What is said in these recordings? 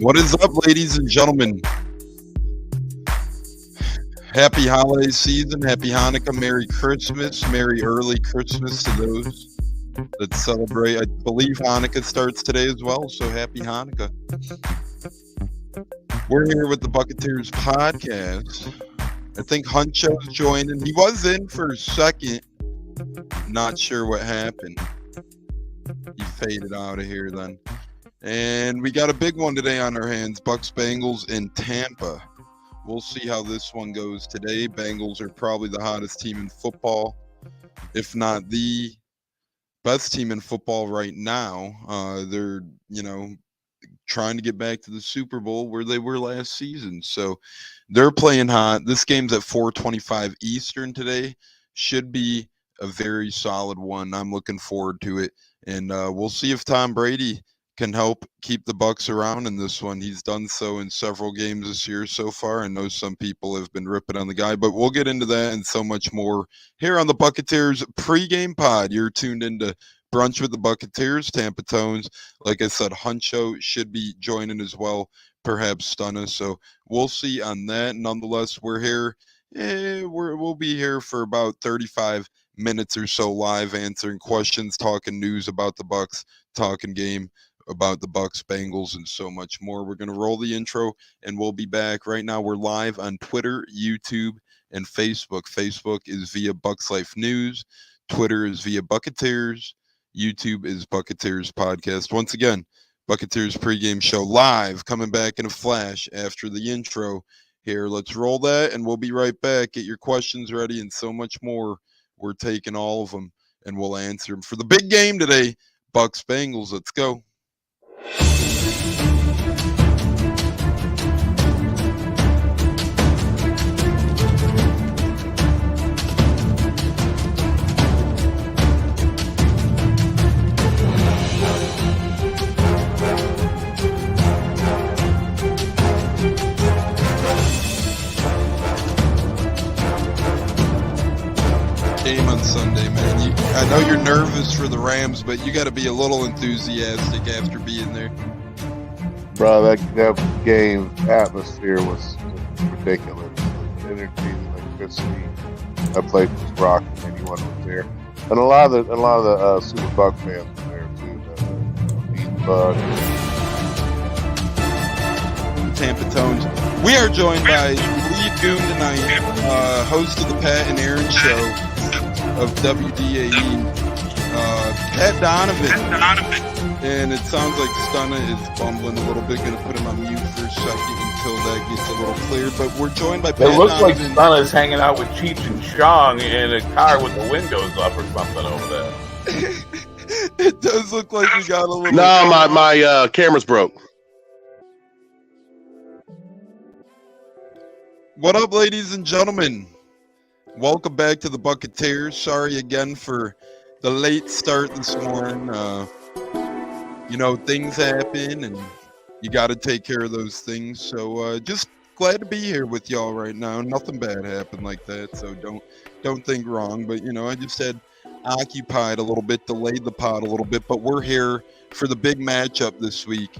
What is up, ladies and gentlemen? Happy holiday season, happy Hanukkah, Merry Christmas, Merry early Christmas to those that celebrate. I believe Hanukkah starts today as well, so happy Hanukkah. We're here with the Buccateers podcast. I think Huncho's joining. He was in for a second. Not sure what happened. He faded out of here then. And we got a big one today on our hands. Bucs Bengals in Tampa. We'll see how this one goes today. Bengals are probably the hottest team in football, if not the best team in football right now. They're, trying to get back to the Super Bowl where they were last season. So they're playing hot. This game's at 4:25 Eastern today. Should be a very solid one. I'm looking forward to it. And we'll see if Tom Brady can help keep the Bucs around in this one. He's done so in several games this year so far. I know some people have been ripping on the guy, but we'll get into that and so much more here on the Buccateers pregame pod. You're tuned into Brunch with the Buccateers, Tampa Tones. Like I said, Huncho should be joining as well, perhaps Stunna. So we'll see on that. Nonetheless, we're here. We'll be here for about 35 minutes or so live, answering questions, talking news about the Bucs, talking game about the Bucs, Bengals, and so much more. We're going to roll the intro, and we'll be back. Right now, we're live on Twitter, YouTube, and Facebook. Facebook is via Bucs Life News. Twitter is via Buccateers. YouTube is Buccateers Podcast. Once again, Buccateers pregame show live, coming back in a flash after the intro here. Let's roll that, and we'll be right back. Get your questions ready and so much more. We're taking all of them, and we'll answer them for the big game today, Bucs Bengals. Let's go. Game on Sunday, man. I know you're nervous for the Rams, but you got to be a little enthusiastic after being there. Bro, that game atmosphere was ridiculous. The energy, the electricity. That place was rocking. Anyone was there, and a lot of the Super Buck fans were there too. The Bucks. Tampa Tones. We are joined by Lead Goon tonight, host of the Pat and Aaron Show of WDAE, Pat Donovan. And it sounds like Stunna is bumbling a little bit. Going to put him on mute for a second until that gets a little clear. But we're joined by Pat It looks like Donovan. Stunna's hanging out with Cheech and Chong in a car with the windows up or something over there. It does look like we got a little. No, my camera's broke. What up, ladies and gentlemen? Welcome back to the Buccateers. Sorry again for the late start this morning. Things happen, and you got to take care of those things. So just glad to be here with y'all right now. Nothing bad happened like that, so don't think wrong. But I just had occupied a little bit, delayed the pod a little bit. But we're here for the big matchup this week: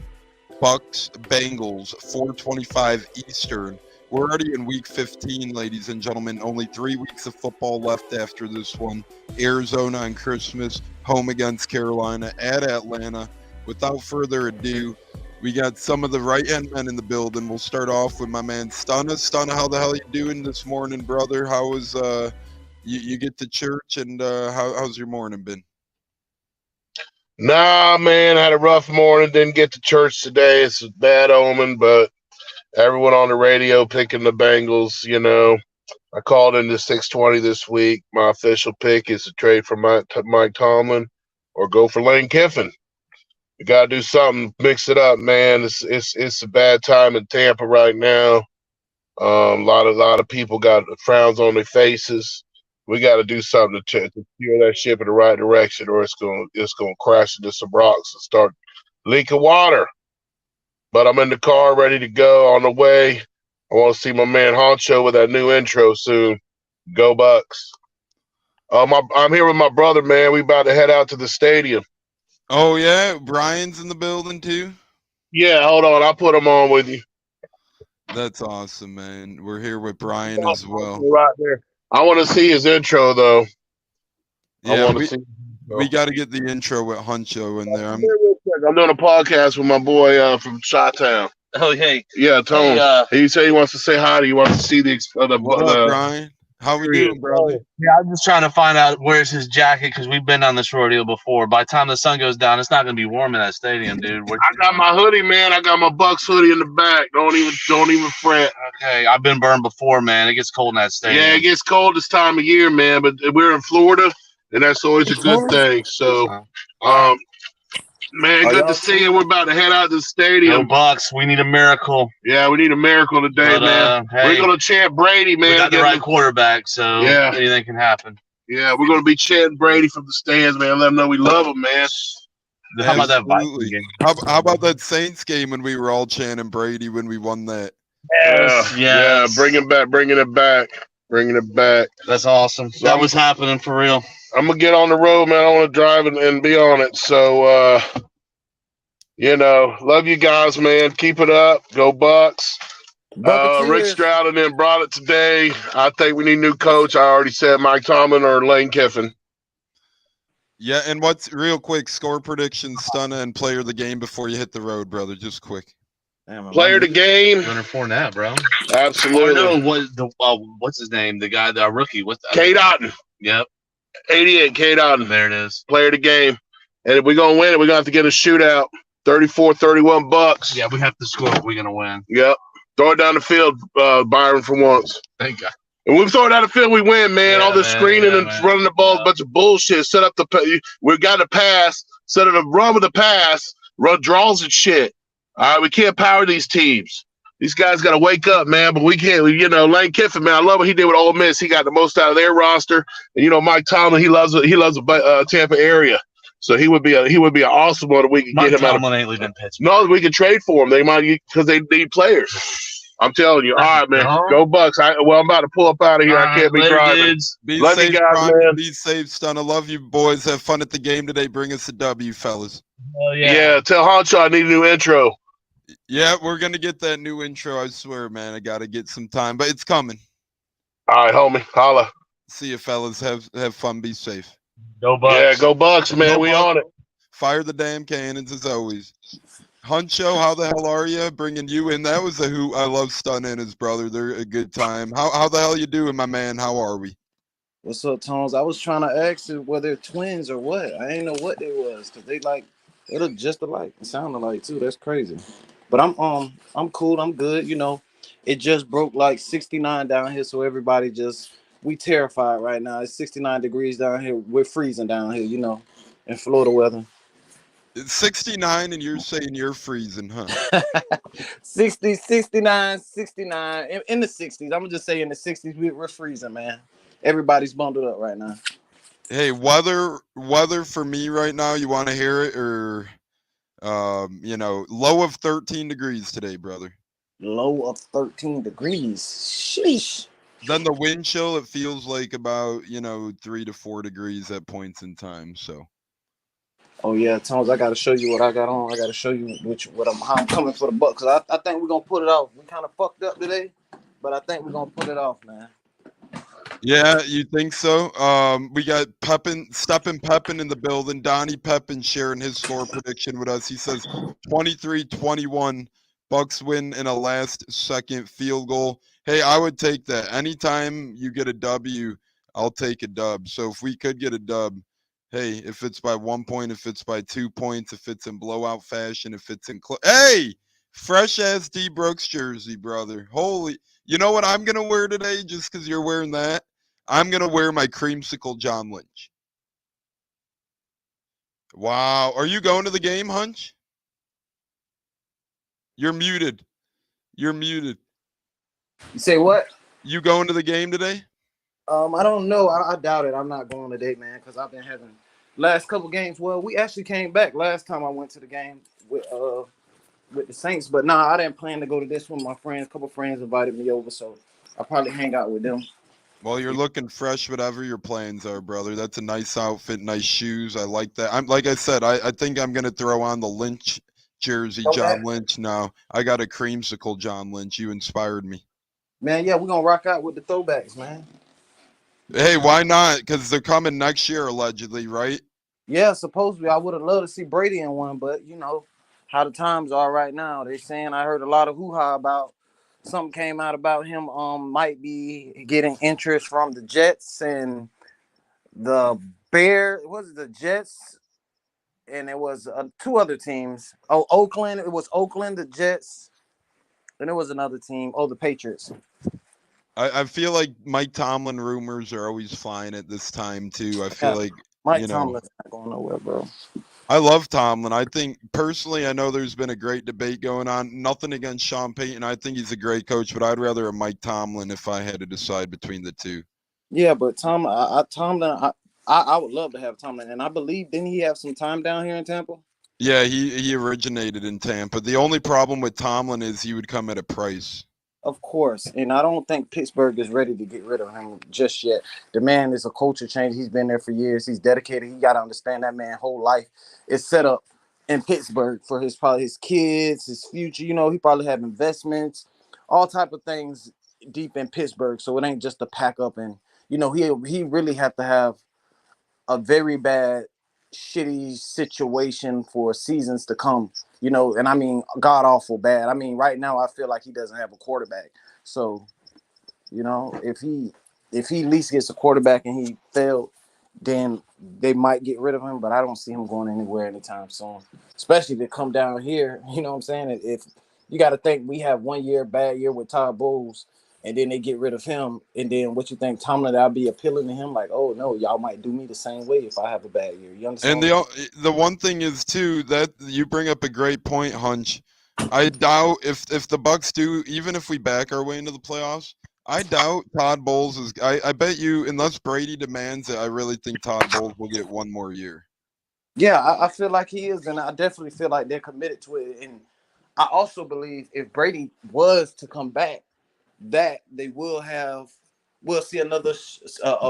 Bucs Bengals, 4:25 Eastern. We're already in week 15, ladies and gentlemen. Only 3 weeks of football left after this one. Arizona on Christmas, home against Carolina, at Atlanta. Without further ado, we got some of the right-hand men in the building. We'll start off with my man Stunna. Stunna, how the hell are you doing this morning, brother? How was you get to church, and how's your morning been? Nah, man, I had a rough morning. Didn't get to church today. It's a bad omen, but everyone on the radio picking the Bengals, I called into 620 this week. My official pick is to trade for Mike Tomlin or go for Lane Kiffin. You got to do something, mix it up, man. It's a bad time in Tampa right now. A lot of people got frowns on their faces. We got to do something to steer that ship in the right direction, or it's going to crash into some rocks and start leaking water. But I'm in the car, ready to go, on the way. I want to see my man Honcho with that new intro soon. Go Bucks. I'm here with my brother, man. We about to head out to the stadium. Oh, yeah? Brian's in the building, too? Yeah, hold on. I'll put them on with you. That's awesome, man. We're here with Brian as well. Right there. I want to see his intro, though. I Yeah, want to see. we got to get the intro with Huncho in there. I'm doing a podcast with my boy from Chi-Town. Oh, hey. Yeah, Tone. He said he wants to say hi to you. He wants to see What up, Brian? How we doing, brother? Yeah, I'm just trying to find out where's his jacket because we've been on this rodeo before. By the time the sun goes down, it's not going to be warm in that stadium, dude. I got my hoodie, man. I got my Bucks hoodie in the back. Don't even fret. Okay, I've been burned before, man. It gets cold in that stadium. Yeah, it gets cold this time of year, man. But we're in Florida, and that's always a good thing. So, man, good to see you. We're about to head out to the stadium. Go Bucks. We need a miracle. Yeah, we need a miracle today, man. Hey, we're going to chant Brady, man. We got the right quarterback, so anything can happen. Yeah, we're going to be chanting Brady from the stands, man. Let them know we love him, man. How about that Vikings game? How about that Saints game when we were all chanting Brady when we won that? Yeah, bringing it back. That's awesome. So that was happening for real. I'm going to get on the road, man. I want to drive and be on it. So, love you guys, man. Keep it up. Go Bucks. Rick Stroud and then brought it today. I think we need a new coach. I already said Mike Tomlin or Lane Kiffin. Yeah, and what's real quick score prediction, Stunna, and player of the game before you hit the road, brother. Just quick. Player of the game. Leonard Fournette, bro. Absolutely. What's his name? The guy, the rookie. K. Otten. Yep. 88, K. Otten. There it is. Player of the game. And if we're going to win it, we're going to have to get a shootout. 34-31 Bucks. Yeah, we have to score if we're going to win. Yep. Throw it down the field, Byron, for once. Thank God. And we throw it down the field, we win, man. All this screening and running the ball is a bunch of bullshit. Set up we got to pass. Set up a run with the pass. Run draws and shit. All right, we can't power these teams. These guys got to wake up, man. But we can't. Lane Kiffin, man. I love what he did with Ole Miss. He got the most out of their roster. And Mike Tomlin, he loves the Tampa area. So he would be an awesome one. We could get him out. Mike ain't leaving Pittsburgh. No, we could trade for him. They might because they need players. I'm telling you. All right, man. Go Bucks. I'm about to pull up out of here. I can't be driving. Love you guys, man. Be safe, son. I love you, boys. Have fun at the game today. Bring us a W, fellas. Yeah. Tell Honcho I need a new intro. Yeah, we're gonna get that new intro. I swear, man. I gotta get some time, but it's coming. All right, homie. Holla. See you, fellas. Have fun. Be safe. Go Bucks. Yeah, go Bucks, man. We on it. Fire the damn cannons as always. Huncho, how the hell are you? Bringing you in. That was a hoot. I love Stun and his brother. They're a good time. How the hell you doing, my man? How are we? What's up, Tones? I was trying to ask you whether they're twins or what. I ain't know what they was because they look just alike. It sound alike too. That's crazy. But I'm cool. I'm good. It just broke like 69 down here, so everybody we terrified right now. It's 69 degrees down here. We're freezing down here. In Florida weather. It's 69 and you're saying you're freezing, huh? 60, 69, 69. In the 60s. I'm going to just say in the 60s, we're freezing, man. Everybody's bundled up right now. Hey, weather for me right now, you want to hear it? Or, low of 13 degrees today, brother. Low of 13 degrees. Sheesh. Then the wind chill, it feels like about, 3 to 4 degrees at points in time, so. Oh yeah, Tones, I gotta show you what I got on. I gotta show you how I'm coming for the Bucks. Cause I think we're gonna put it off. We kind of fucked up today, but I think we're gonna put it off, man. Yeah, you think so? We got Steppin Pepin in the building. Donnie Pepin sharing his score prediction with us. He says 23-21, Bucks win in a last-second field goal. Hey, I would take that. Anytime you get a W, I'll take a dub. So if we could get a dub, hey, if it's by 1 point, if it's by 2 points, if it's in blowout fashion, if it's in hey, fresh ass D Brooks jersey, brother. Holy, you know what I'm gonna wear today? Just because you're wearing that, I'm gonna wear my creamsicle John Lynch. Wow, are you going to the game, Hunch? You're muted. You're muted. You say what? You going to the game today? I don't know. I doubt it. I'm not going today, man, because I've been having last couple games. Well, we actually came back last time I went to the game with the Saints, but I didn't plan to go to this one. My friends, a couple friends invited me over, so I'll probably hang out with them. Well, you're looking fresh, whatever your plans are, brother. That's a nice outfit, nice shoes. I like that. Like I said, I think I'm gonna throw on the Lynch jersey, John Throwback? Lynch. No, I got a creamsicle, John Lynch. You inspired me. Man, yeah, we're gonna rock out with the throwbacks, man. Hey, why not? Because they're coming next year, allegedly, right? Yeah, supposedly I would have loved to see Brady in one, but you know how the times are right now. They saying I heard a lot of hoo-ha about something came out about him might be getting interest from the Jets and the Bears. Was it the Jets? And it was two other teams. Oh, Oakland. It was Oakland, the Jets, and it was another team. Oh, the Patriots. I feel like Mike Tomlin rumors are always flying at this time too. I feel Yeah, like, Mike you know, Tomlin's not going nowhere, bro. I love Tomlin. I think personally, I know there's been a great debate going on. Nothing against Sean Payton. I think he's a great coach, but I'd rather a Mike Tomlin if I had to decide between the two. Yeah, but Tomlin, I would love to have Tomlin, and I believe didn't he have some time down here in Tampa? Yeah, he originated in Tampa. The only problem with Tomlin is he would come at a price. Of course, and I don't think Pittsburgh is ready to get rid of him just yet. The man is a culture change. He's been there for years. He's dedicated. He got to understand that man's whole life is set up in Pittsburgh for his probably his kids, his future. You know, he probably have investments, all type of things deep in Pittsburgh. So it ain't just a pack up, and you know he really have to have a very bad, shitty situation for seasons to come. You know, and I mean, god awful bad. I mean, right now I feel like he doesn't have a quarterback. So, you know, if he at least gets a quarterback and he failed, then they might get rid of him. But I don't see him going anywhere anytime soon. Especially to come down here. You know what I'm saying? If you got to think we have 1 year bad year with Todd Bowles, and then they get rid of him, and then what you think Tomlin that'll be appealing to him? Like, oh no, y'all might do me the same way if I have a bad year. You And understand? the one thing is too that you bring up a great point, Hunch. I doubt if the Bucks do, even if we back our way into the playoffs, I doubt Todd Bowles is. I bet you, unless Brady demands it, I really think Todd Bowles will get one more year. Yeah, I feel like he is, and I definitely feel like they're committed to it. And I also believe if Brady was to come back, that they we'll see another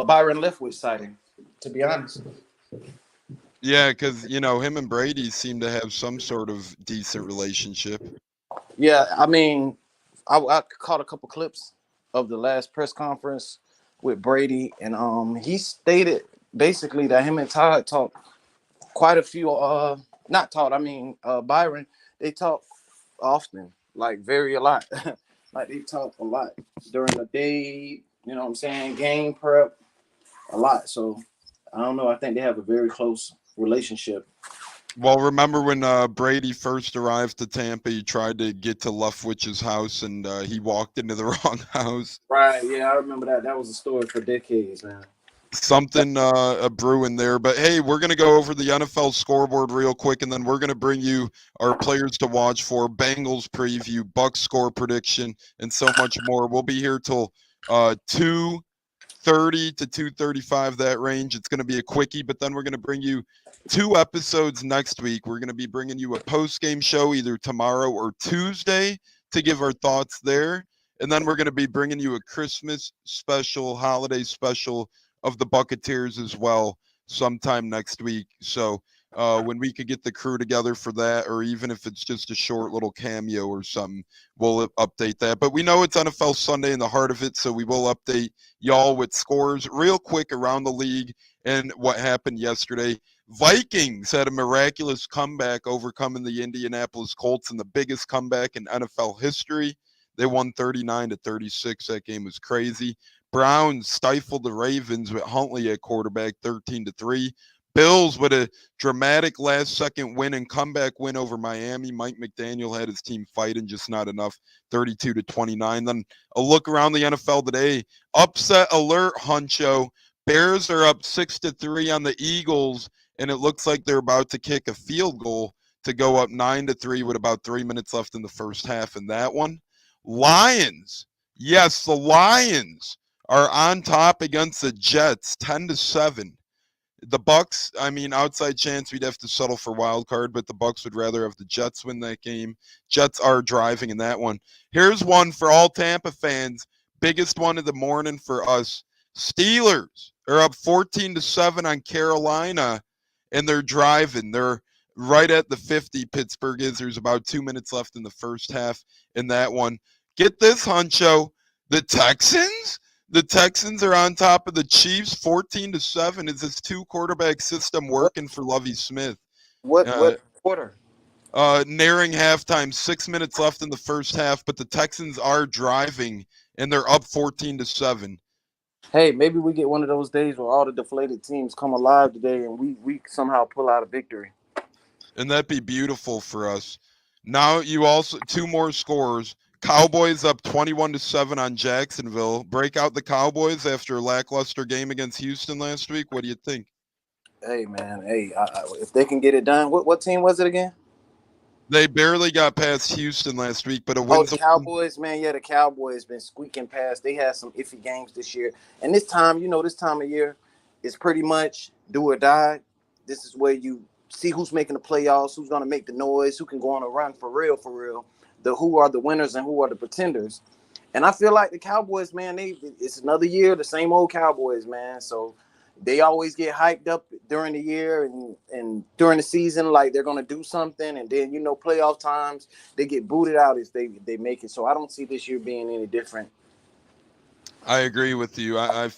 Byron Leftwich sighting. To be honest. Yeah, because him and Brady seem to have some sort of decent relationship. Yeah, I mean, I caught a couple clips of the last press conference with Brady, and he stated basically that him and Todd talked quite a few. Not Todd, I mean Byron. They talk often, like very a lot. Like they talk a lot during the day. You know what I'm saying? Game prep, a lot. So I don't know. I think they have a very close relationship. Well, remember when Brady first arrived to Tampa, he tried to get to Leftwich's house, and he walked into the wrong house. Right. Yeah, I remember that. That was a story for decades, man. Something a brewing there. But hey, we're gonna go over the NFL scoreboard real quick, and then we're gonna bring you our players to watch for, Bengals preview, Bucks score prediction, and so much more. We'll be here till 2:30 to 2:35, that range. It's gonna be a quickie, but then we're gonna bring you 2 episodes next week. We're gonna be bringing you a post-game show either tomorrow or Tuesday to give our thoughts there. And then we're going to be bringing you a Christmas special, holiday special of the Buccateers as well sometime next week. So when we could get the crew together for that, or even if it's just a short little cameo or something, we'll update that. But we know it's NFL Sunday in the heart of it, so we will update y'all with scores real quick around the league and what happened yesterday. Vikings had a miraculous comeback, overcoming the Indianapolis Colts in the biggest comeback in NFL history. They won 39-36. That game was crazy. Browns stifled the Ravens with Huntley at quarterback, 13-3. Bills with a dramatic last-second win and comeback win over Miami. Mike McDaniel had his team fighting, just not enough, 32-29. Then a look around the NFL today. Upset alert, Huncho. Bears are up 6-3 on the Eagles, and it looks like they're about to kick a field goal to go up 9-3 with about 3 minutes left in the first half in that one. Lions. Yes, the Lions are on top against the Jets, 10-7. The Bucks, I mean, outside chance we'd have to settle for wild card, but the Bucks would rather have the Jets win that game. Jets are driving in that one. Here's one for all Tampa fans. Biggest one of the morning for us. Steelers are up 14-7 on Carolina, and they're driving. They're right at the 50 Pittsburgh is. There's about 2 minutes left in the first half in that one. Get this, Huncho. The Texans? The Texans are on top of the Chiefs 14-7. Is this two quarterback system working for Lovie Smith? What Uh, quarter? Nearing halftime, 6 minutes left in the first half, but the Texans are driving and they're up 14-7. Hey, maybe we get one of those days where all the deflated teams come alive today and we somehow pull out a victory. And that'd be beautiful for us. Now you also two more scores. Cowboys up 21-7 on Jacksonville. Break out the Cowboys after a lackluster game against Houston last week. What do you think? Hey man, hey, if they can get it done, what team was it again? They barely got past Houston last week, but a Oh, win's the a win. Cowboys, man. Yeah, the Cowboys been squeaking past. They had some iffy games this year, and this time, this time of year is pretty much do or die. This is where you see who's making the playoffs, who's gonna make the noise, who can go on a run for real, for real. The who are the winners and who are the pretenders. And I feel like the Cowboys, man, it's another year, the same old Cowboys, man. So they always get hyped up during the year and during the season, like they're gonna do something, and then playoff times they get booted out if they make it. So I don't see this year being any different. I agree with you. I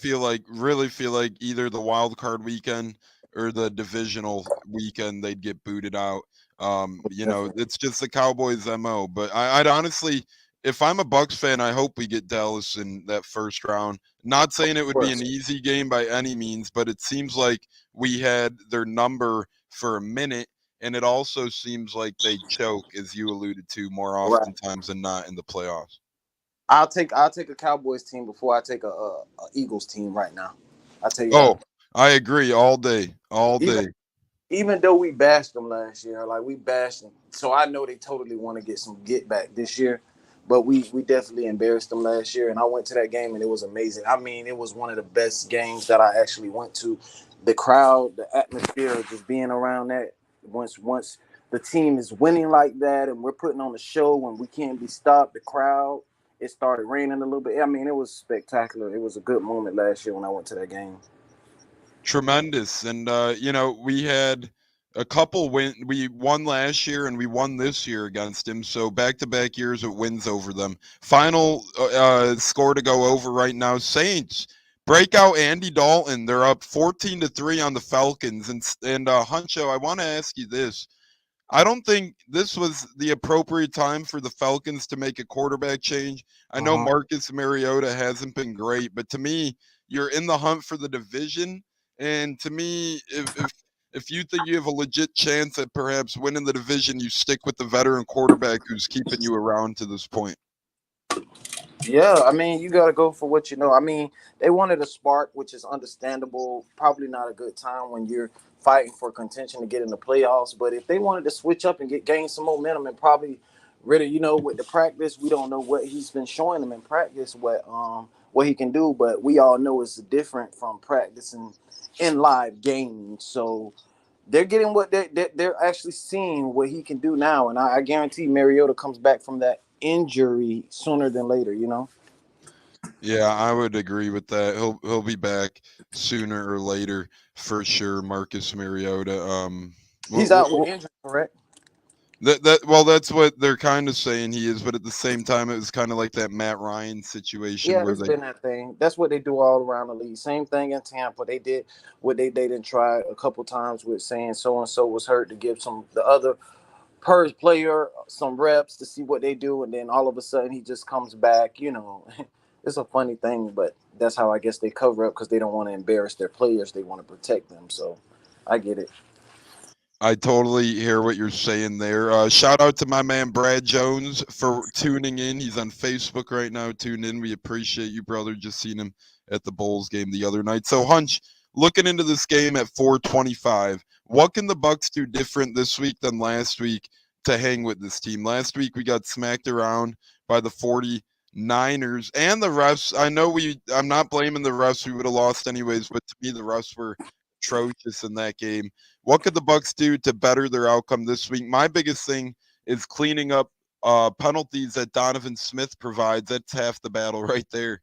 really feel like either the wild card weekend or the divisional weekend they'd get booted out. It's just the Cowboys' MO. But I'd honestly, if I'm a Bucks fan, I hope we get Dallas in that first round. Not saying it would be an easy game by any means, but it seems like we had their number for a minute, and it also seems like they choke, as you alluded to, more oftentimes than not in the playoffs. I'll take a Cowboys team before I take a Eagles team right now. I'll tell you Oh, that. I agree all day, all Even day. even though we bashed them last year, like we bashed them, so I know they totally want to get some get back this year. But we definitely embarrassed them last year, and I went to that game and it was amazing. I mean, it was one of the best games that I actually went to. The crowd, the atmosphere, of just being around that. Once the team is winning like that, and we're putting on a show, and we can't be stopped. The crowd, it started raining a little bit. I mean, it was spectacular. It was a good moment last year when I went to that game. Tremendous. And we had a couple we won last year and we won this year against him, so back-to-back years of wins over them. Final score to go over right now: Saints break out Andy Dalton. They're up 14-3 on the Falcons. And Huncho, I want to ask you this: I don't think this was the appropriate time for the Falcons to make a quarterback change. I know Marcus Mariota hasn't been great, but to me, you're in the hunt for the division. And to me, if you think you have a legit chance at perhaps winning the division, you stick with the veteran quarterback who's keeping you around to this point. Yeah, I mean, you got to go for what you know. I mean, they wanted a spark, which is understandable. Probably not a good time when you're fighting for contention to get in the playoffs. But if they wanted to switch up and gain some momentum and probably really, with the practice, we don't know what he's been showing them in practice, what he can do. But we all know it's different from practicing in live games. So they're getting what they're actually seeing what he can do now, and I guarantee Mariota comes back from that injury sooner than later. Yeah, I would agree with that. He'll be back sooner or later for sure. Marcus Mariota. He's out with injury, correct? That's what they're kind of saying he is, but at the same time, it was kind of like that Matt Ryan situation Yeah, where it's been that thing. That's what they do all around the league. Same thing in Tampa. They did what they didn't try a couple times with saying so and so was hurt to give the other per player some reps to see what they do, and then all of a sudden he just comes back. It's a funny thing, but that's how I guess they cover up because they don't want to embarrass their players. They want to protect them. So I get it. I totally hear what you're saying there. Shout out to my man Brad Jones for tuning in. He's on Facebook right now. Tune in. We appreciate you, brother. Just seen him at the Bulls game the other night. So, Hunch, looking into this game at 425, what can the Bucks do different this week than last week to hang with this team? Last week we got smacked around by the 49ers and the refs. I'm not blaming the refs. We would have lost anyways, but to me the refs were atrocious in that game. What could the Bucks do to better their outcome this week? My biggest thing is cleaning up penalties that Donovan Smith provides. That's half the battle right there.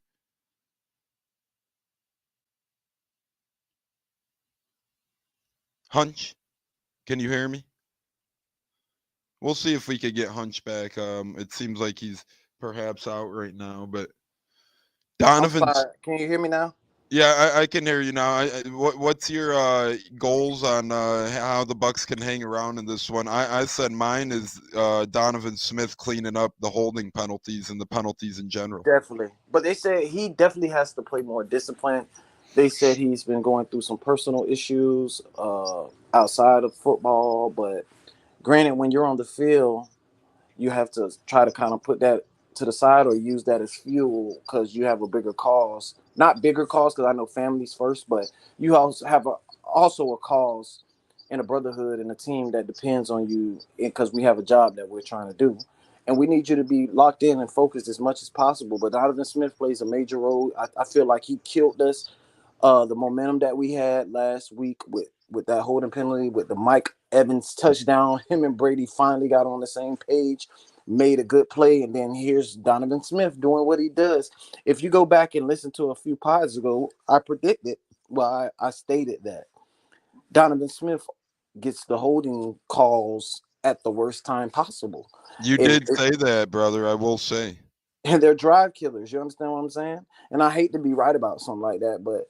Hunch, can you hear me? we'll see if we could get Hunch back. It seems like he's perhaps out right now, but I'm Donovan's. sorry. Can you hear me now? Yeah, I can hear you now. What's your goals on how the Bucks can hang around in this one? I said mine is Donovan Smith cleaning up the holding penalties and the penalties in general. Definitely. But they said he definitely has to play more disciplined. They said he's been going through some personal issues outside of football. But granted, when you're on the field, you have to try to kind of put that to the side or use that as fuel because you have a bigger cause. Not bigger cause because I know families first, but you also have also a cause and a brotherhood and a team that depends on you because we have a job that we're trying to do. And we need you to be locked in and focused as much as possible. But Donovan Smith plays a major role. I feel like he killed us the momentum that we had last week with that holding penalty, with the Mike Evans touchdown. Him and Brady finally got on the same page, made a good play, and then here's Donovan Smith doing what he does. If you go back and listen to a few pods ago, I predicted, well, I stated that Donovan Smith gets the holding calls at the worst time possible. You And, did say that, brother. I will say. and they're drive killers. You understand what I'm saying? And I hate to be right about something like that, but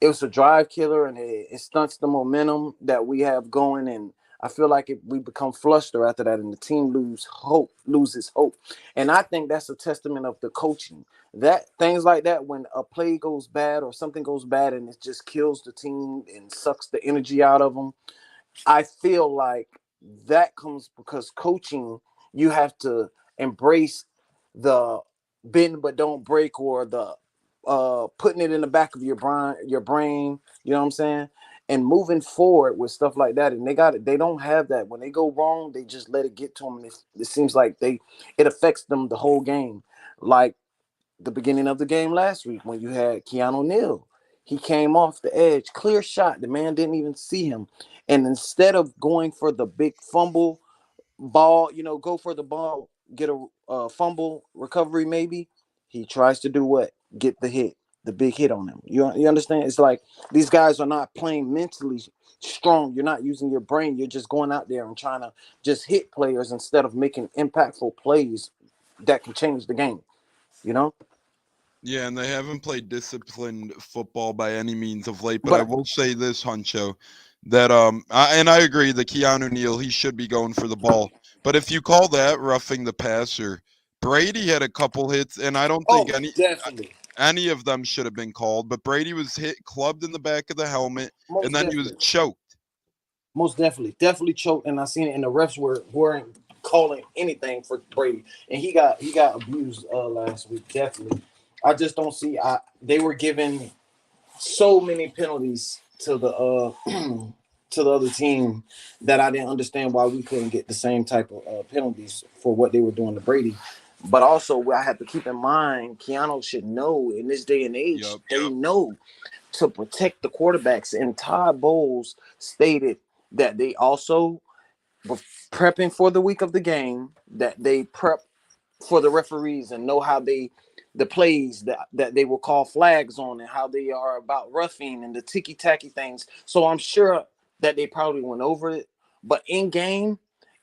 it was a drive killer and it stunts the momentum that we have going. And I feel like if we become flustered after that and the team loses hope. And I think that's a testament of the coaching. That things like that, when a play goes bad or something goes bad and it just kills the team and sucks the energy out of them, I feel like that comes because coaching, you have to embrace the bend but don't break, or the putting it in the back of your brain, you know what I'm saying? And moving forward with stuff like that. And they don't have that. When they go wrong, they just let it get to them. And it seems like it affects them the whole game. Like the beginning of the game last week when you had Keanu Neal. He came off the edge, clear shot. The man didn't even see him. And instead of going for the big fumble ball, go for the ball, get a fumble recovery maybe, he tries to do what? Get the big hit on him. You understand? It's like these guys are not playing mentally strong. You're not using your brain. You're just going out there and trying to just hit players instead of making impactful plays that can change the game, you know? Yeah, and they haven't played disciplined football by any means of late. But I But will say this, Huncho, that I agree that Keanu Neal, he should be going for the ball. But if you call that roughing the passer, Brady had a couple hits, and I don't think definitely. any of them should have been called. But Brady was clubbed in the back of the helmet, and Most then he was definitely. choked. Most definitely choked, and I seen it. And the refs weren't calling anything for Brady, and he got abused last week. Definitely, I just don't see. They were giving so many penalties to the to the other team that I didn't understand why we couldn't get the same type of penalties for what they were doing to Brady. But also, I have to keep in mind, Keanu should know in this day and age, Yep. they know to protect the quarterbacks. And Todd Bowles stated that they also were prepping for the week of the game, that they prep for the referees and know how the plays that they will call flags on and how they are about roughing and the ticky-tacky things. So I'm sure that they probably went over it. But in game,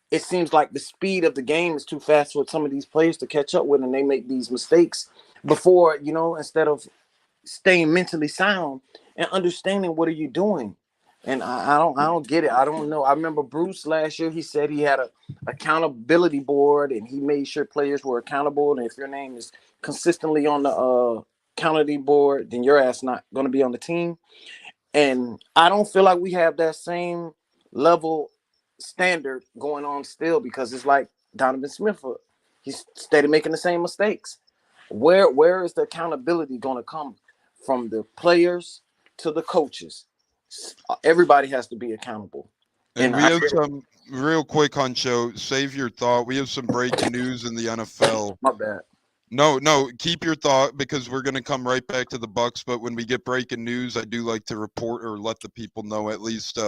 it seems like the speed of the game is too fast for some of these players to catch up with, and they make these mistakes before, instead of staying mentally sound and understanding what are you doing. And I don't get it. I don't know. I remember Bruce last year. He said he had a accountability board, and he made sure players were accountable. And if your name is consistently on the accountability board, then your ass not going to be on the team. And I don't feel like we have that same level standard going on still, because it's like Donovan Smith. He's steady making the same mistakes. Where is the accountability going to come from the players to the coaches? Everybody has to be accountable. And And we I have feel some real quick, Huncho. Save your thought. We have some breaking news in the NFL. my bad. No, keep your thought because we're going to come right back to the Bucks. But when we get breaking news, I do like to report or let the people know at least.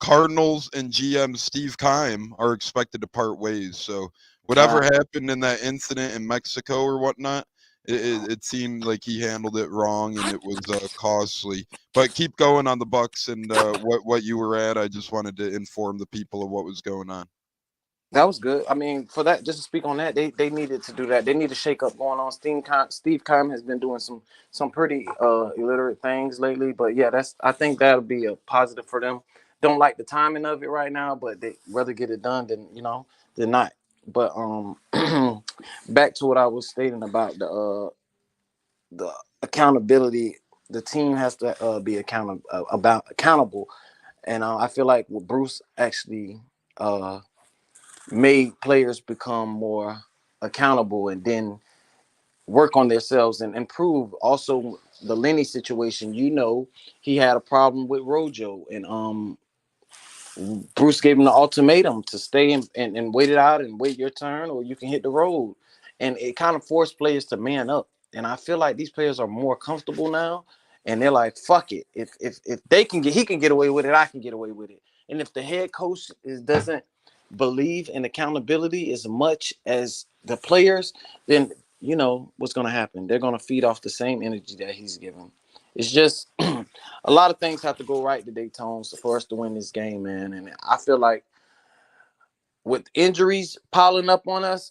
Cardinals and GM Steve Keim are expected to part ways. So whatever happened in that incident in Mexico or whatnot, it seemed like he handled it wrong and it was costly. But keep going on the Bucks and what you were at. I just wanted to inform the people of what was going on. That was good. I mean, for that, just to speak on that, they needed to do that. They need to shake up going on. Steve Keim has been doing some pretty illiterate things lately, but yeah, I think that'll be a positive for them. Don't like the timing of it right now, but they rather get it done than not. But back to what I was stating about the accountability. The team has to be accountable, and I feel like what Bruce actually made players become more accountable and then work on themselves and improve. Also, the Lenny situation, he had a problem with Rojo, and Bruce gave him the ultimatum to stay and wait it out and wait your turn, or you can hit the road. And it kind of forced players to man up. And I feel like these players are more comfortable now, and they're like, "Fuck it. If he can get away with it, I can get away with it." And if the head coach doesn't believe in accountability as much as the players, then you know what's going to happen. They're going to feed off the same energy that he's given. It's just a lot of things have to go right today, Tones, for us to win this game, man. And I feel like with injuries piling up on us,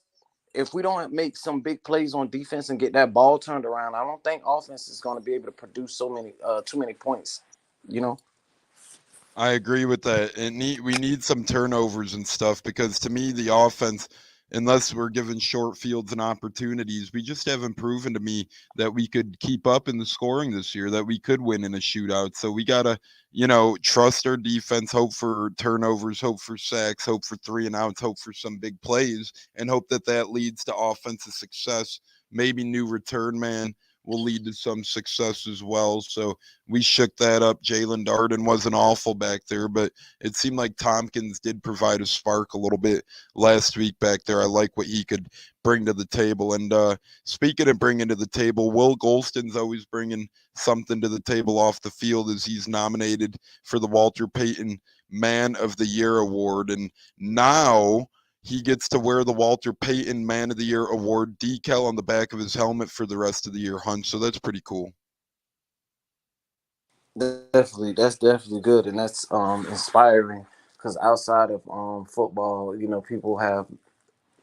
if we don't make some big plays on defense and get that ball turned around, I don't think offense is going to be able to produce too many points. You know. I agree with that. We need some turnovers and stuff because to me, the offense, unless we're given short fields and opportunities, we just haven't proven to me that we could keep up in the scoring this year, that we could win in a shootout. So we got to, trust our defense, hope for turnovers, hope for sacks, hope for 3-and-outs, hope for some big plays, and hope that leads to offensive success. Maybe new return man will lead to some success as well. So we shook that up. Jalen Darden wasn't awful back there, but it seemed like Tompkins did provide a spark a little bit last week back there. I like what he could bring to the table. And speaking of bringing to the table, Will Golston's always bringing something to the table off the field as he's nominated for the Walter Payton Man of the Year award. And now he gets to wear the Walter Payton Man of the Year award decal on the back of his helmet for the rest of the year, Hunt. So that's pretty cool. That's definitely good, and that's inspiring. Because outside of football, people have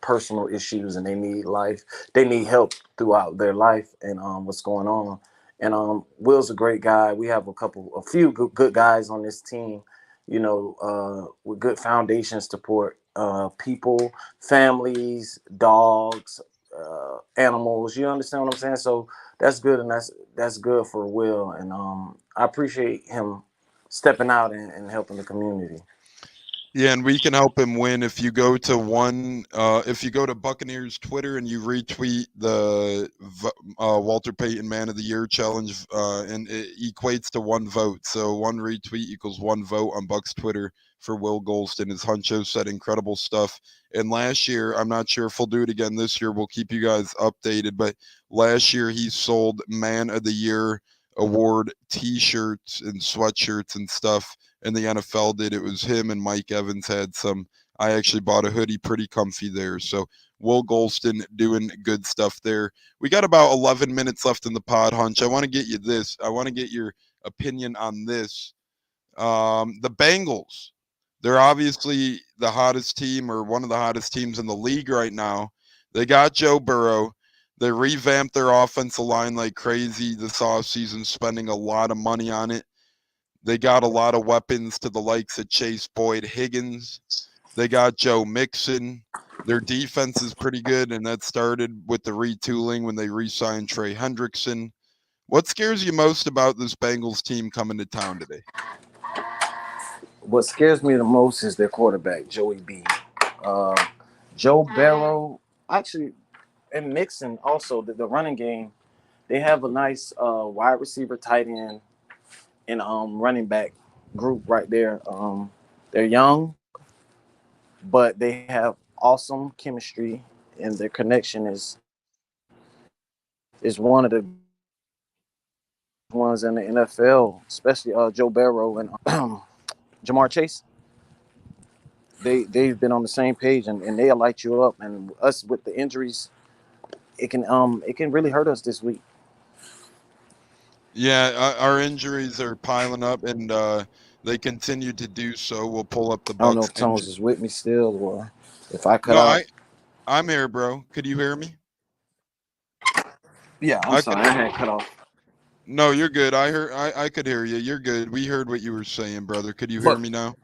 personal issues and they need help throughout their life and what's going on. And Will's a great guy. We have a few good guys on this team, with good foundation support, people, families, dogs, animals. You understand what I'm saying? So that's good, and that's good for Will. And I appreciate him stepping out and helping the community. Yeah, and we can help him win if you go to Buccaneers Twitter and you retweet the Walter Payton Man of the Year challenge, and it equates to one vote. So one retweet equals one vote on Bucks Twitter for Will Golston. His Huncho said incredible stuff. And last year, I'm not sure if we'll do it again this year. We'll keep you guys updated. But last year, he sold Man of the Year award T-shirts and sweatshirts and stuff. And the NFL did. It was him and Mike Evans had some. I actually bought a hoodie, pretty comfy there. So Will Golston doing good stuff there. We got about 11 minutes left in the pod, Hunch. I want to get you this. I want to get your opinion on this. The Bengals, they're obviously the hottest team or one of the hottest teams in the league right now. They got Joe Burrow. They revamped their offensive line like crazy this offseason, spending a lot of money on it. They got a lot of weapons to the likes of Chase Boyd Higgins. They got Joe Mixon. Their defense is pretty good, and that started with the retooling when they re-signed Trey Hendrickson. What scares you most about this Bengals team coming to town today? What scares me the most is their quarterback, Joey B. Joe Burrow, actually, and Mixon also, the running game, they have a nice wide receiver, tight end, and running back group right there. They're young, but they have awesome chemistry, and their connection is one of the ones in the NFL, especially Joe Burrow and Jamar Chase. They've been on the same page, and they'll light you up. And us with the injuries, it can really hurt us this week. Yeah, our injuries are piling up, and they continue to do so. We'll pull up the I don't know Bucks if Tones is with me still, or If I cut No, out, I'm here, bro. Could you hear me? yeah, I'm I could. sorry, I had cut off. No, you're good. I could hear you. You're good. We heard what you were saying, brother. Could you hear But me now?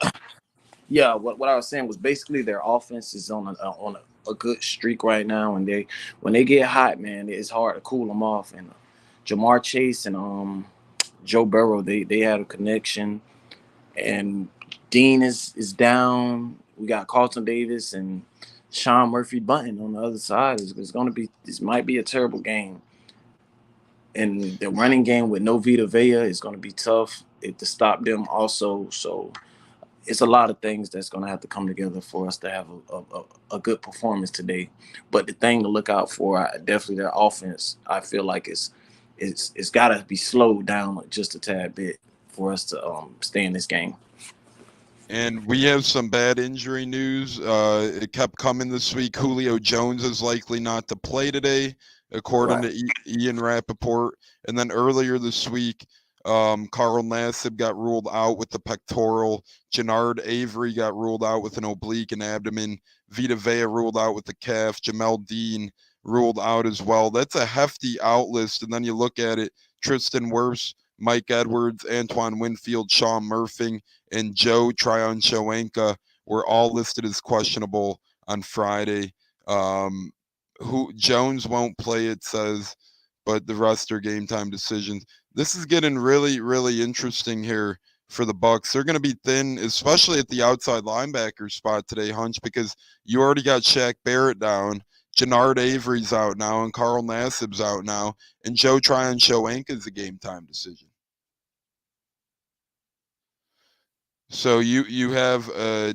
yeah, what I was saying was basically their offense is a good streak right now, and when they get hot, man, it's hard to cool them off. And Jamar Chase and Joe Burrow, they had a connection, and Dean is down. We got Carlton Davis and Sean Murphy Bunting on the other side. It's going to be this might be a terrible game, and the running game with no Vita Vea is going to be tough to stop them also. So it's a lot of things that's going to have to come together for us to have a good performance today. But the thing to look out for, definitely their offense. I feel like it's got to be slowed down just a tad bit for us to stay in this game. And we have some bad injury news. It kept coming this week. Julio Jones is likely not to play today, according Right. to Ian Rappaport. And then earlier this week, Carl Nassib got ruled out with the pectoral. Jannard Avery got ruled out with an oblique and abdomen. Vita Vea ruled out with the calf. Jamel Dean ruled out as well. That's a hefty out list. And then you look at it, Tristan Wirfs, Mike Edwards, Antoine Winfield, Sean Murphy, and Joe Tryon-Shoyinka were all listed as questionable on Friday. Who Jones won't play, it says, but the rest are game time decisions. This is getting really, really interesting here for the Bucs. They're going to be thin, especially at the outside linebacker spot today, Hunch, because you already got Shaq Barrett down. Jannard Avery's out now, and Carl Nassib's out now, and Joe Tryon-Shoyinka is a game time decision. So you have a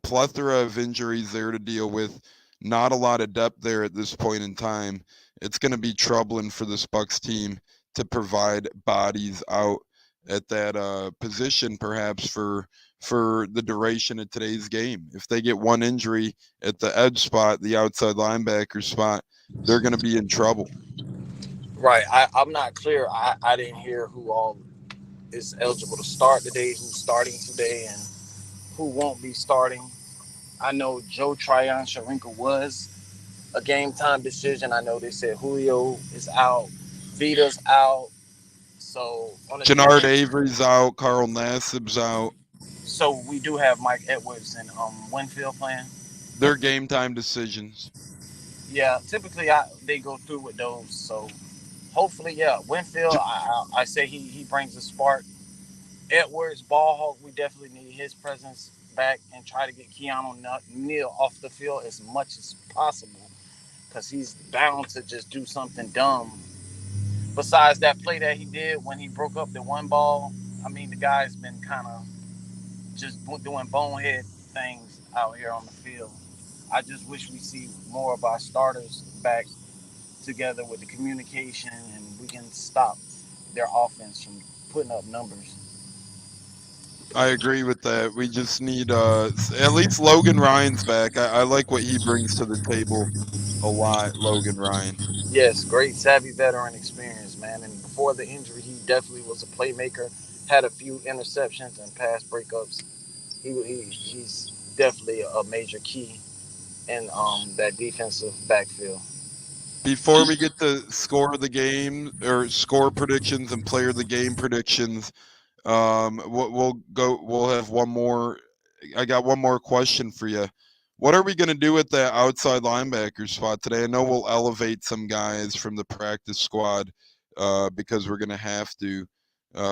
plethora of injuries there to deal with. Not a lot of depth there at this point in time. It's going to be troubling for this Bucs team to provide bodies out at that position, perhaps for the duration of today's game. If they get one injury at the edge spot, the outside linebacker spot, they're going to be in trouble. Right. I'm not clear. I didn't hear who all is eligible to start today, who's starting today, and who won't be starting. I know Joe Tryon-Shoyinka was a game time decision. I know they said Julio is out, Vita's out. So on the Jannard defense, Avery's out, Carl Nassib's out. so we do have Mike Edwards and Winfield playing. They're game time decisions. Yeah, typically they go through with those. So hopefully, yeah, Winfield. I say he brings a spark. Edwards, ball hawk. We definitely need his presence back and try to get Keanu Neal off the field as much as possible because he's bound to just do something dumb. Besides that play that he did when he broke up the one ball, I mean the guy's been kind of just doing bonehead things out here on the field. I just wish we see more of our starters back together with the communication and we can stop their offense from putting up numbers. I agree with that. We just need at least Logan Ryan's back. I like what he brings to the table a lot, Logan Ryan. Yes, great savvy veteran experience, man. And before the injury, he definitely was a playmaker. Had a few interceptions and pass breakups. He's definitely a major key in that defensive backfield. Before we get to score of the game or score predictions and player of the game predictions, we'll have one more. I got one more question for you. What are we going to do with that outside linebacker spot today? I know we'll elevate some guys from the practice squad because we're going to have to.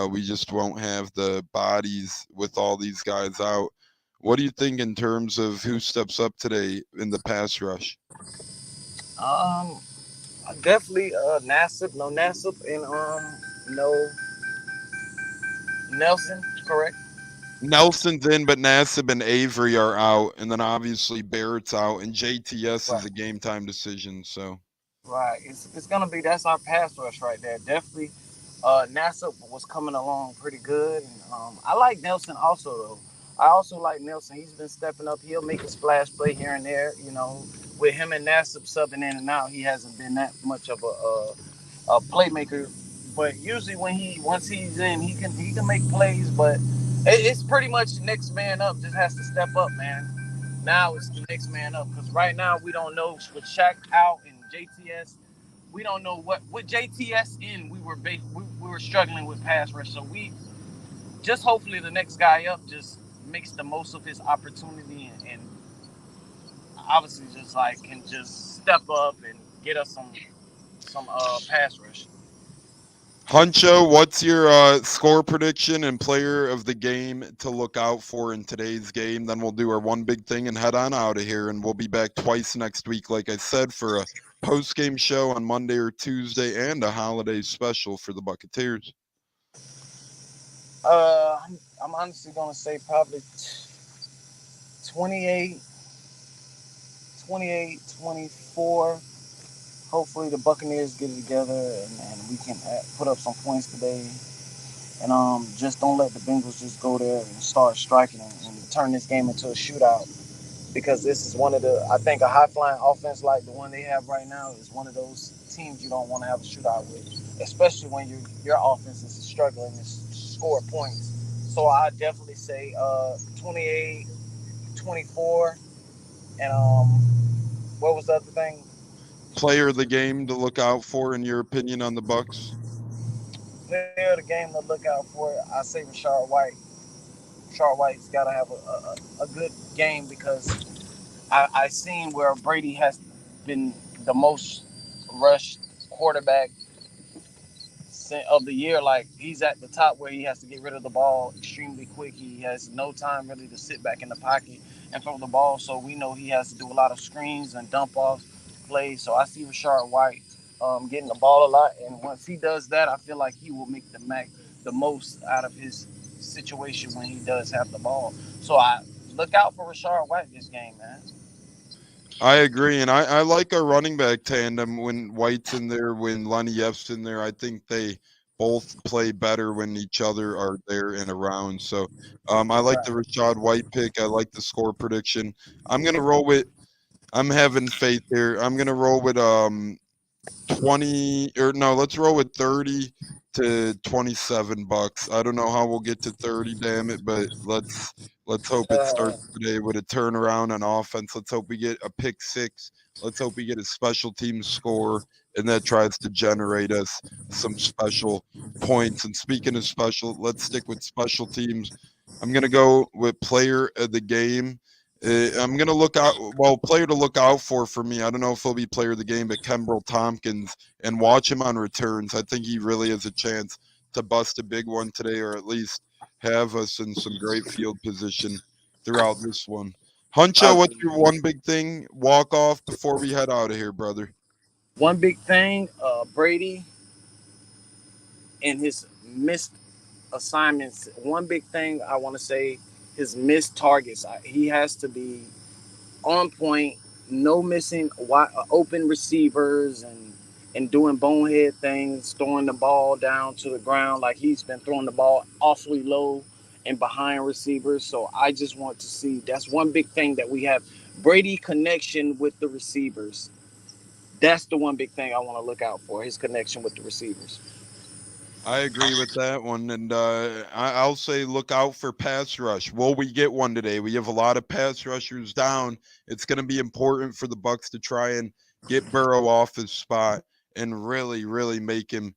We just won't have the bodies with all these guys out. What do you think in terms of who steps up today in the pass rush? Um, Definitely Nassib, no Nassib, and no Nelson, correct? Nelson's in, but Nassib and Avery are out, and then obviously Barrett's out, and JTS Right. is a game time decision. So Right. It's gonna be that's our pass rush right there. Definitely, Nassib was coming along pretty good, and I like Nelson also though. I also like Nelson. He's been stepping up. He'll make a splash play here and there. You know, with him and Nassib subbing in and out, he hasn't been that much of a playmaker. But usually when once he's in, he can make plays. But it's pretty much next man up just has to step up, man. Now it's the next man up because right now we don't know with Shaq out and JTS. We don't know what JTS in. We were struggling with pass rush, so we just hopefully the next guy up just makes the most of his opportunity and obviously just like can just step up and get us some pass rush. Huncho, what's your score prediction and player of the game to look out for in today's game? Then we'll do our one big thing and head on out of here. And we'll be back twice next week, like I said, for a post game show on Monday or Tuesday and a holiday special for the Buccateers. I'm honestly gonna say probably 28, 28, 24. Hopefully the Buccaneers get it together and we can put up some points today. And just don't let the Bengals just go there and start striking and turn this game into a shootout. Because this is one of the, I think a high flying offense like the one they have right now is one of those teams you don't want to have a shootout with, especially when your offense is struggling to score points. So I definitely say 28, 24, and what was the other thing? Player of the game to look out for, in your opinion, on the Bucks? Player of the game to look out for, I say Rashard White. Rashard White's got to have a good game because I seen where Brady has been the most rushed quarterback of the year. Like he's at the top where he has to get rid of the ball extremely quick. He has no time really to sit back in the pocket and throw the ball. So we know he has to do a lot of screens and dump off plays. So I see Rashard White getting the ball a lot, and once he does that, I feel like he will make the most out of his situation when he does have the ball. So I look out for Rashard White this game, man. I agree, and I like our running back tandem when White's in there, when Lenny F's in there. I think they both play better when each other are there and around. So I like the Right. Rashad White pick. I like the score prediction. I'm gonna roll with. I'm having faith here. I'm gonna roll with 20, or no, let's roll with 30 to 27 bucks. I don't know how we'll get to 30, damn it, but let's hope it Uh, starts today with a turnaround on offense. Let's hope we get a pick six. Let's hope we get a special team score and that tries to generate us some special points. And speaking of special, let's stick with special teams. I'm going to go with player of the game. I'm gonna look out. Well, player to look out for me. I don't know if he'll be player of the game, but Kembrell Tompkins, and watch him on returns. I think he really has a chance to bust a big one today, or at least have us in some great field position throughout this one. I Huncho, what's agree. your one big thing? Walk off before we head out of here, brother. One big thing, Brady and his missed assignments. One big thing I want to say, his missed targets. He has to be on point, no missing open receivers and doing bonehead things, throwing the ball down to the ground like he's been throwing the ball awfully low and behind receivers. So I just want to see that's one big thing that we have Brady connection with the receivers. That's the one big thing I want to look out for, his connection with the receivers. I agree with that one, and I'll say look out for pass rush. Will we get one today? We have a lot of pass rushers down. It's going to be important for the Bucks to try and get Burrow off his spot and really, really make him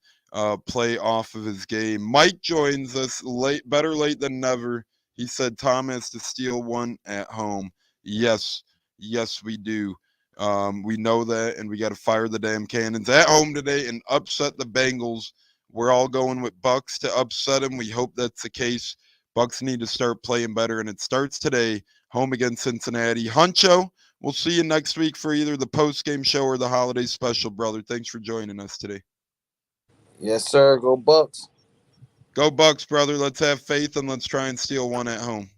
play off of his game. Mike joins us late, better late than never. He said Tom has to steal one at home. Yes, yes, we do. We know that, and we got to fire the damn cannons at home today and upset the Bengals. We're all going with Bucks to upset them. We hope that's the case. Bucks need to start playing better, and it starts today, home against Cincinnati. Huncho, we'll see you next week for either the post-game show or the holiday special, brother. Thanks for joining us today. Yes, sir. Go Bucks. Go Bucks, brother. Let's have faith and let's try and steal one at home.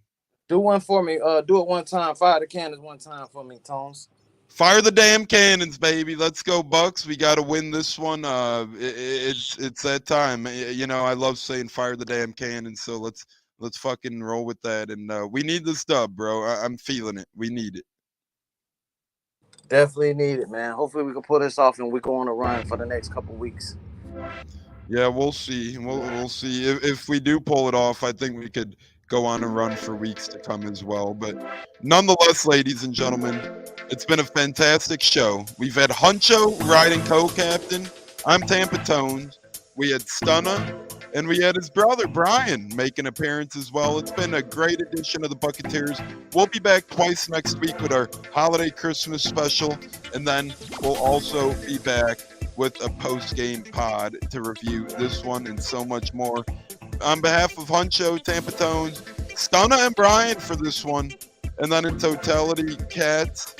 Do one for me. Do it one time. Fire the cannons one time for me, Tones. Fire the damn cannons, baby. Let's go Bucks. We got to win this one. It's that time. You know, I love saying fire the damn cannons, so let's fucking roll with that. And we need this dub, bro. I'm feeling it. We need it. Definitely need it, man. Hopefully we can pull this off and we go on a run for the next couple weeks. Yeah, we'll see. We'll see if we do pull it off. I think we could go on a run for weeks to come as well. But nonetheless, ladies and gentlemen, it's been a fantastic show. We've had Huncho riding co-captain. I'm Tampa Tones. We had Stunna, and we had his brother Brian make an appearance as well. It's been a great edition of the Buccateers. We'll be back twice next week with our holiday Christmas special, and then we'll also be back with a post-game pod to review this one and so much more. On behalf of Huncho, Tampa Tones, Stunna, and Brian for this one, and then in totality, Cats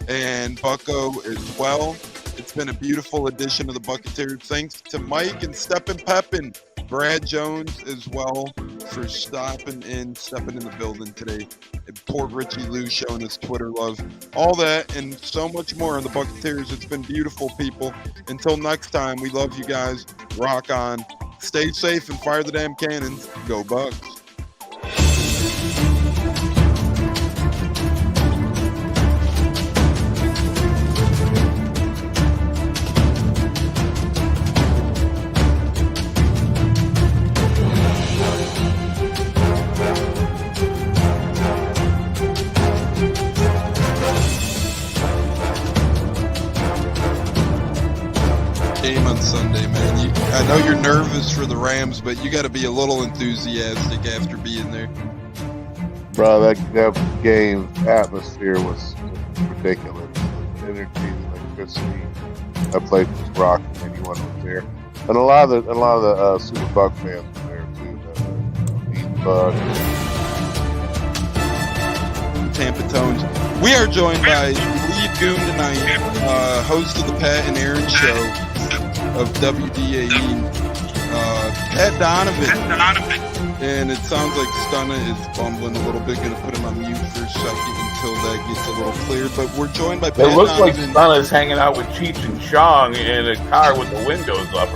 and Bucko as well. It's been a beautiful edition of the Buccateers. Thanks to Mike and Steppin' Peppin', Brad Jones as well for stepping in the building today. And poor Richie Lou showing us Twitter love. All that and so much more on the Buccateers. It's been beautiful, people. Until next time, we love you guys. Rock on. Stay safe and fire the damn cannons. Go Bucks. Game on Sunday, man. I know you're nervous for the Rams, but you got to be a little enthusiastic after being there. Bro, that game atmosphere was ridiculous. The energy, the electricity. That place was rocking. Anyone was there, and a lot of the Super Buck fans were there too. The Buck. Tampa Tones. We are joined by Lead Goon tonight, host of the Pat and Aaron Show of WDAE, Pat Donovan. And it sounds like Stunna is bumbling a little bit. Going to put him on mute for a second until that gets a little clear. But we're joined by Pat It looks like Donovan. Stunna's hanging out with Cheech and Chong in a car with the windows up or